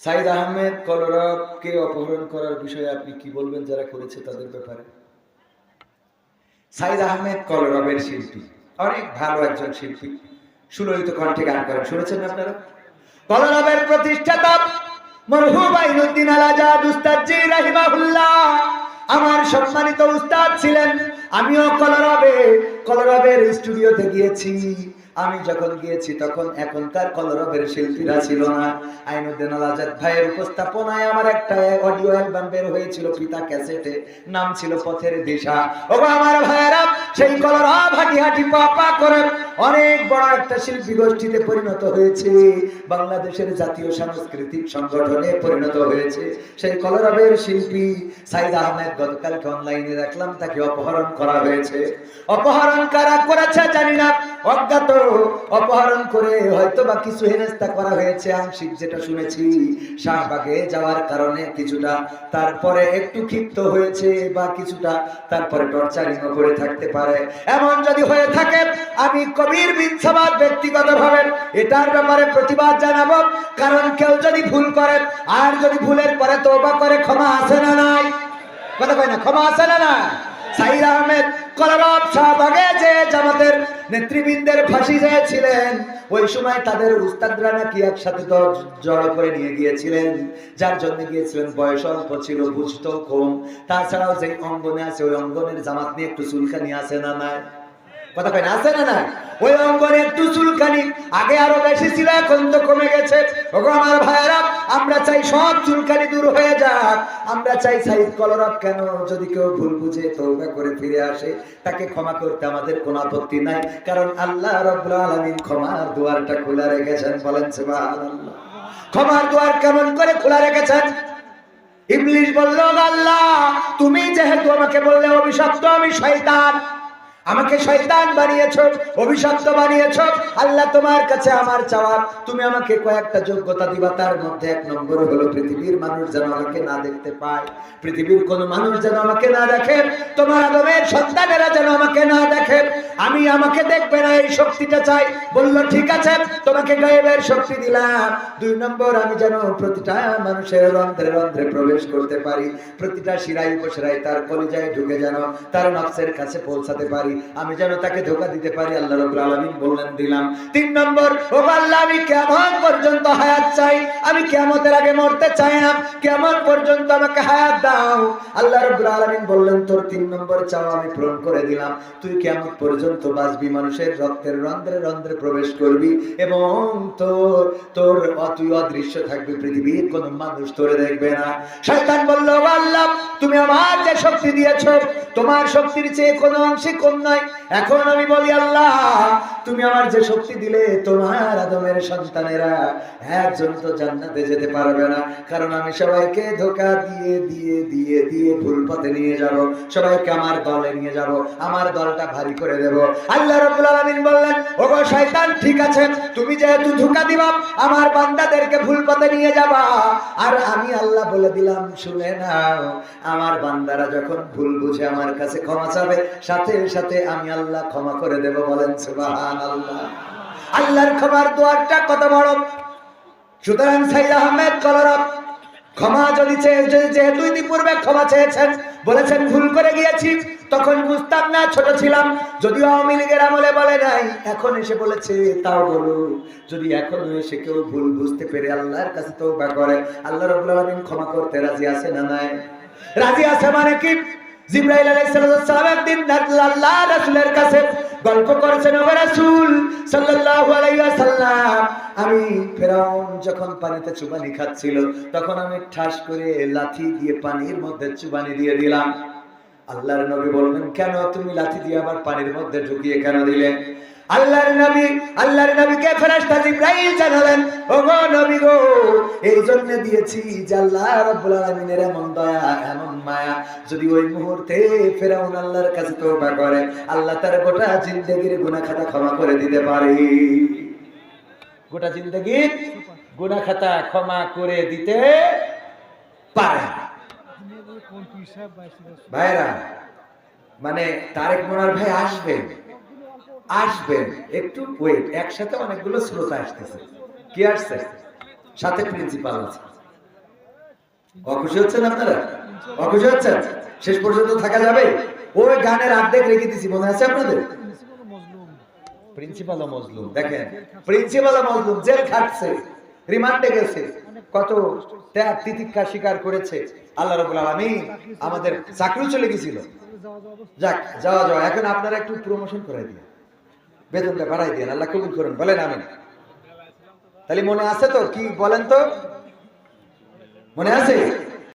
সাইদ আহমেদ কলরবকে অপহরণ করার বিষয়ে আপনি কি বলবেন যারা করেছে তাদের ব্যাপারে? সাইদ আহমেদ কলরবের শিল্পী, অনেক ভালো একজন শিল্পী, সুললিত কণ্ঠে গান করেন, শুনেছেন আপনারা? কলরবের প্রতিষ্ঠাতা মরহুম আইনুদ্দিন আল আজাদ উস্তাদ জি রাহিমাহুল্লাহ আমার সম্মানিত উস্তাদ ছিলেন। আমিও কলরবের স্টুডিওতে গিয়েছি। আমি যখন গিয়েছি তখন এখনকার কলরবের শিল্পীরা ছিল না। আইনুদ্দিন আল আজাদ ভাইয়ের উপস্থাপনায় আমার একটা অডিও অ্যালবাম বের হয়েছিল পিতা ক্যাসেটে, নাম ছিল পথের দিশা। ও আমার ভাইয়েরা, সেই কলরব হাঁটি হাঁটি পা পা করে অনেক বড় একটা শিল্পী গোষ্ঠীতে পরিণত হয়েছে, বাংলাদেশের জাতীয় সাংস্কৃতিক সংগঠনে পরিণত হয়েছে। সেই কলরবের শিল্পী সাইদ আহমেদ গতকালকে অনলাইনে দেখলাম তাকে অপহরণ করা হয়েছে। অপহরণ কারা করেছে জানি না, অজ্ঞাত অপহরণ করে হয়তো বা কিছু হেনস্থা করা হয়েছে আংশিক, যেটা শুনেছি শাহবাগে যাওয়ার কারণে কিছুটা, তারপরে একটু ক্ষিপ্ত হয়েছে বা কিছুটা, তারপরে টর্চারিংও করে থাকতে পারে। এমন যদি হয়ে থাকে আমি কবির বিন সামাদ ব্যক্তিগতভাবে এটার ব্যাপারে প্রতিবাদ জানাবো। কারণ কেউ যদি ভুল করে আর যদি ভুলের পরে তওবা করে, ক্ষমা আছে না নাই? কথা কয় না, ক্ষমা আছে না নাই? সাইদ আহমেদ কলরব শাহবাগে যে জামাতের নেতৃবৃন্দের ফাঁসি চেয়েছিলেন, ওই সময় তাদের উস্তাদরা নাকি একসাথে জড়ো করে নিয়ে গিয়েছিলেন। যার জন্য গিয়েছিলেন বয়স অল্প ছিল, বুঝতো কম। তাছাড়াও যে অঙ্গনে আছে ওই অঙ্গনের জামাত নিয়ে একটু চুলকানি আছে না নাই? কথা কয় না, আছে না নাই? ওই অঙ্গনে একটু চুলকানি আগে আরো বেশি ছিল, এখন তো কমে গেছে। ওগো আমার ভাইয়েরা, আমরা চাই সব চুলকানি দূর হয়ে যাক। আমরা চাই সাইদ কলরব কেন যদি কেউ ভুল বুঝে তওবা করে ফিরে আসে, তাকে ক্ষমা করতে আমাদের কোনো আপত্তি নাই। কারণ আল্লাহ রাব্বুল আলামিন ক্ষমার দুয়ারটা খোলা রেখেছেন। বলেন সুবহানাল্লাহ। ক্ষমার দুয়ার কেমন করে খোলা রেখেছেন? ইবলিস বলল, আল্লাহ তুমি যেহেতু আমাকে বললে অভিশপ্ত, আমি শয়তান, আমাকে শয়তান বানিয়েছো, অভিশপ্ত বানিয়েছো। আল্লাহ তোমার কাছে আমার চাওয়া, তুমি আমাকে কয়েকটা যোগ্যতা দিবা। তার মধ্যে এক নম্বর হলো পৃথিবীর মানুষ যেন আমাকে না দেখতে পায়, পৃথিবীর কোন মানুষ যেন আমাকে না দেখে, তোমার আদমের সন্তানেরা যেন আমাকে না দেখে। আমি আমাকে দেখবে না, এই শক্তিটা চাই। বলল ঠিক আছে, তোমাকে গায়েবের শক্তি দিলাম। দুই নম্বর, আমি যেন প্রতিটা মানুষের রন্ধ্রে রন্ধ্রে প্রবেশ করতে পারি, প্রতিটা শিরায় উপশিরায় তার কলিজায় ঢুকে যেন তার নফসের কাছে পৌঁছাতে পারি, আমি যেন তাকে ধোঁকা দিতে পারি। আল্লাহ রাব্বুল আলামিন বললেন দিলাম। তিন নম্বর, ও আল্লাহ আমি কিয়ামত পর্যন্ত হায়াত চাই, আমি কিয়ামতের আগে মরতে চাই না, কিয়ামত পর্যন্ত আমাকে হায়াত দাও। আল্লাহ রাব্বুল আলামিন বললেন তোর তিন নম্বর চাওয়া আমি পূরণ করে দিলাম, তুই কিয়ামত পর্যন্ত বাঁচবি, মানুষের রক্তের রন্ধ্রে রন্ধ্রে প্রবেশ করবি এবং তোর তুই অদৃশ্য থাকবি, পৃথিবীর কোন মানুষ তোরে দেখবে না। শয়তান বলল, আল্লাহ তুমি আমার যে শক্তি দিয়েছো, তোমার শক্তির চেয়ে কোনো অংশে কম নয়। এখন আমি বলি আল্লাহ তুমি আমার যে শক্তি দিলে, তোমার আদমের সন্তানেরা একজন তো জান্নাতে যেতে পারবে না, কারণ আমি সবাইকে ধোঁকা দিয়ে দিয়ে দিয়ে দিয়ে ভুল পথে নিয়ে যাব, সবাইকে আমার দলে নিয়ে যাব, আমার দলটা ভারী করে দেব। আল্লাহ রাব্বুল আলামিন বললেন, ওগো শয়তান ঠিক আছে, তুমি যেহেতু ধোঁকা দিবা, আমার বান্দাদেরকে ভুল পথে নিয়ে যাবা, আর আমি আল্লাহ বলে দিলাম শুনে নাও, আমার বান্দারা যখন ভুল বুঝে আমার কাছে ক্ষমা চাবে, সাথে সাথে আমি আল্লাহ ক্ষমা করে দেব। বলেন সুবহানাল্লাহ। আল্লাহর ক্ষমার দুয়ারটা কত বড়! সুতরাং সাইদ আহমেদ কলরব ক্ষমা যদি যেহেতু ইতিপূর্বে ক্ষমা চেয়েছেন, বলেছেন ভুল করে গিয়েছি, তখন বুঝতাম না, ছোট ছিলাম, যদিও আওয়ামী লীগের আমলে বলে নাই, এখন এসে বলেছে তাও বলো। যদি এখন এসে কেউ ভুল বুঝতে পেরে আল্লাহর কাছে তওবা করে, আল্লাহ রাব্বুল আলামিন ক্ষমা করতে রাজি আছে না নাই? রাজি আছে। মানে কি? জিবরাইল আলাইহিস সালাম একদিন আল্লাহ রাসূলের কাছে গল্প করেছেন, ও রাসূল সাল্লাল্লাহু আলাইহি ওয়াসাল্লাম, আমি ফেরাউন যখন পানিতে চুবানি খাচ্ছিল, তখন আমি ঠাস করে লাঠি দিয়ে পানির মধ্যে চুবানি দিয়ে দিলাম। আল্লাহর নবী বললেন, কেন তুমি লাঠি দিয়ে আবার পানির মধ্যে ঢুকিয়ে কেন দিলে? আল্লাহর নবীকে ফেরেশতা জিবরাইল জানালেন, ওগো নবী গো, এই জন্য দিয়েছি যে আল্লাহ রাব্বুল আলামিনের এমন দয়া, এমন মায়া, যদি ওই মুহূর্তে ফেরাউন আল্লাহর কাছে তওবা করে, আল্লাহ তার গোটা জিন্দেগীর গুনাহ খাতা ক্ষমা করে দিতে পারে। গোটা জিন্দেগীর গুনাহ খাতা ক্ষমা করে দিতে পারে। ভাইরা, মানে তারেক মনোয়ার ভাই আসবেন, একটু ওয়েট। একসাথে অনেকগুলো শ্রোতা আসতেছে। কি আসছে? সাথে প্রিন্সিপাল আছে। অখুশি হচ্ছেন আপনারা? অখুশি হচ্ছেন? শেষ পর্যন্ত থাকা যাবে? ওই গানের অর্ধেক রেখে দিছি, মনে আছে আপনাদের? প্রিন্সিপাল ও মজলুম, দেখেন প্রিন্সিপাল ও মজলুম জেল খাটছে, রিমান্ডে গেছে, কত ত্যাগ তিতিক্ষা স্বীকার করেছে। আল্লাহ রাব্বুল আলামিন আমাদের চাকরি চলে গেছিল, যাক যাওয়া যাওয়া। এখন আপনারা একটু প্রমোশন করাই দিন, বেতনটা বাড়াই দিন, আল্লাহ কবুল করুন, বলেন আমিন। তাহলে মনে আছে তো? কি বলেন তো, মনে আছে?